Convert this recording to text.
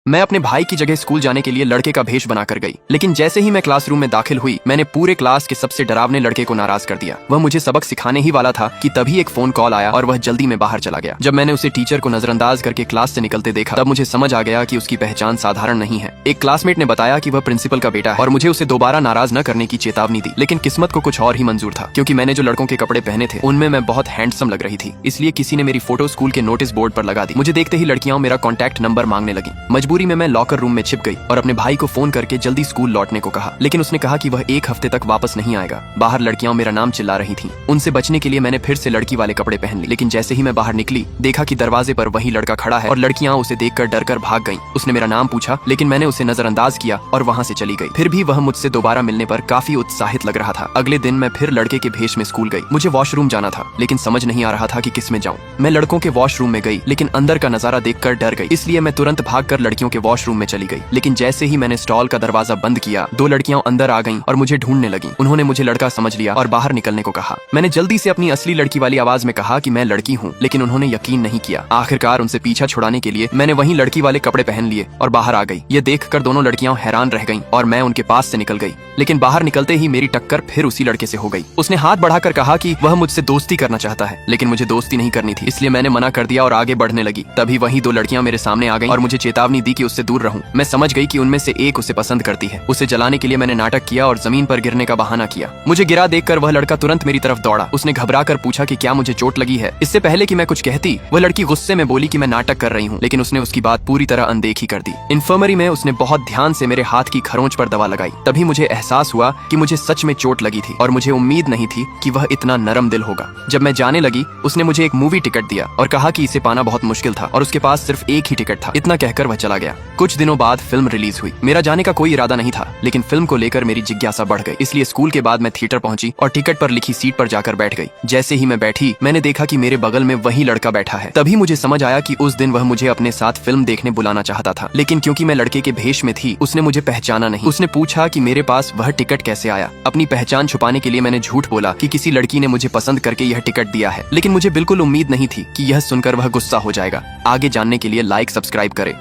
मैं अपने भाई की जगह स्कूल जाने के लिए लड़के का भेष बनाकर गई, लेकिन जैसे ही मैं क्लासरूम में दाखिल हुई मैंने पूरे क्लास के सबसे डरावने लड़के को नाराज कर दिया। वह मुझे सबक सिखाने ही वाला था कि तभी एक फोन कॉल आया और वह जल्दी में बाहर चला गया। जब मैंने उसे टीचर को नजरअंदाज करके क्लास से निकलते देखा तब मुझे समझ आ गया कि उसकी पहचान साधारण नहीं है। एक क्लासमेट ने बताया कि वह प्रिंसिपल का बेटा है और मुझे उसे दोबारा नाराज न करने की चेतावनी दी, लेकिन किस्मत को कुछ और ही मंजूर था, क्योंकि मैंने जो लड़कों के कपड़े पहने थे उनमें मैं बहुत हैंडसम लग रही थी। इसलिए किसी ने मेरी फोटो स्कूल के नोटिस बोर्ड पर लगा दी। मुझे देखते ही लड़कियां मेरा कॉन्टैक्ट नंबर मांगने लगी। मजबूरी में मैं लॉकर रूम में छिप गई और अपने भाई को फोन करके जल्दी स्कूल लौटने को कहा, लेकिन उसने कहा कि वह 1 हफ्ते तक वापस नहीं आएगा। बाहर लड़कियां मेरा नाम चिल्ला रही थीं। उनसे बचने के लिए मैंने फिर से लड़की वाले कपड़े पहन लिए, लेकिन जैसे ही मैं बाहर निकली देखा कि दरवाजे पर वही लड़का खड़ा है और लड़कियां उसे देखकर डरकर भाग गईं। उसने मेरा नाम पूछा, लेकिन मैंने उसे नजरअंदाज किया और वहां से चली गई। फिर भी वह मुझसे दोबारा मिलने पर काफी उत्साहित लग रहा था। अगले दिन मैं फिर लड़के के भेष में स्कूल गई। मुझे वॉशरूम जाना था, लेकिन समझ नहीं आ रहा था कि किस में जाऊं। मैं लड़कों के वॉशरूम में गई, लेकिन अंदर का नजारा देखकर डर गई, इसलिए मैं तुरंत भागकर लड़कियों के वॉशरूम में चली गई। लेकिन जैसे ही मैंने स्टॉल का दरवाजा बंद किया 2 लड़कियां अंदर आ गईं और मुझे ढूंढने लगीं। उन्होंने मुझे लड़का समझ लिया और बाहर निकलने को कहा। मैंने जल्दी से अपनी असली लड़की वाली आवाज में कहा कि मैं लड़की हूँ, लेकिन उन्होंने यकीन नहीं किया। आखिरकार उनसे पीछा छुड़ाने के लिए मैंने वही लड़की वाले कपड़े पहन लिए और बाहर आ गई। ये देखकर दोनों लड़कियां हैरान रह गईं और मैं उनके पास से निकल गई, लेकिन बाहर निकलते ही मेरी टक्कर फिर उसी लड़के से हो गई। उसने हाथ बढ़ाकर कहा कि वह मुझसे दोस्ती करना चाहता है, लेकिन मुझे दोस्ती नहीं करनी थी, इसलिए मैंने मना कर दिया और आगे बढ़ने लगी। तभी वही 2 लड़कियां मेरे सामने आ गईं और मुझे चेतावनी दी कि उससे दूर रहूं। मैं समझ गई कि उनमें से एक उसे पसंद करती है। उसे जलाने के लिए मैंने नाटक किया और जमीन पर गिरने का बहाना किया। मुझे गिरा देखकर वह लड़का तुरंत मेरी तरफ दौड़ा। उसने घबराकर पूछा कि क्या मुझे चोट लगी है। इससे पहले कि मैं कुछ कहती वह लड़की गुस्से में बोली कि मैं नाटक कर रही हूँ, लेकिन उसने उसकी बात पूरी तरह अनदेखी कर दी। इन्फर्मरी में उसने बहुत ध्यान से मेरे हाथ की खरोंच पर दवा लगाई। तभी मुझे एहसास हुआ कि मुझे सच में चोट लगी थी और मुझे उम्मीद नहीं थी कि वह इतना नरम दिल होगा। जब मैं जाने लगी उसने मुझे एक मूवी टिकट दिया और कहा कि इसे पाना बहुत मुश्किल था और उसके पास सिर्फ एक ही टिकट था। इतना कहकर वह चला गया। कुछ दिनों बाद फिल्म रिलीज हुई। मेरा जाने का कोई इरादा नहीं था, लेकिन फिल्म को लेकर मेरी जिज्ञासा बढ़ गई, इसलिए स्कूल के बाद मैं थिएटर पहुंची और टिकट पर लिखी सीट पर जाकर बैठ गई। जैसे ही मैं बैठी मैंने देखा कि मेरे बगल में वही लड़का बैठा है। तभी मुझे समझ आया कि उस दिन वह मुझे अपने साथ फिल्म देखने बुलाना चाहता था, लेकिन क्योंकि मैं लड़के के भेष में थी उसने मुझे पहचाना नहीं। उसने पूछा कि मेरे पास वह टिकट कैसे आया। अपनी पहचान छुपाने के लिए मैंने झूठ बोला कि किसी लड़की ने मुझे पसंद करके यह टिकट दिया है, लेकिन मुझे बिल्कुल उम्मीद नहीं थी कि यह सुनकर वह गुस्सा हो जाएगा। आगे जानने के लिए लाइक सब्सक्राइब करें।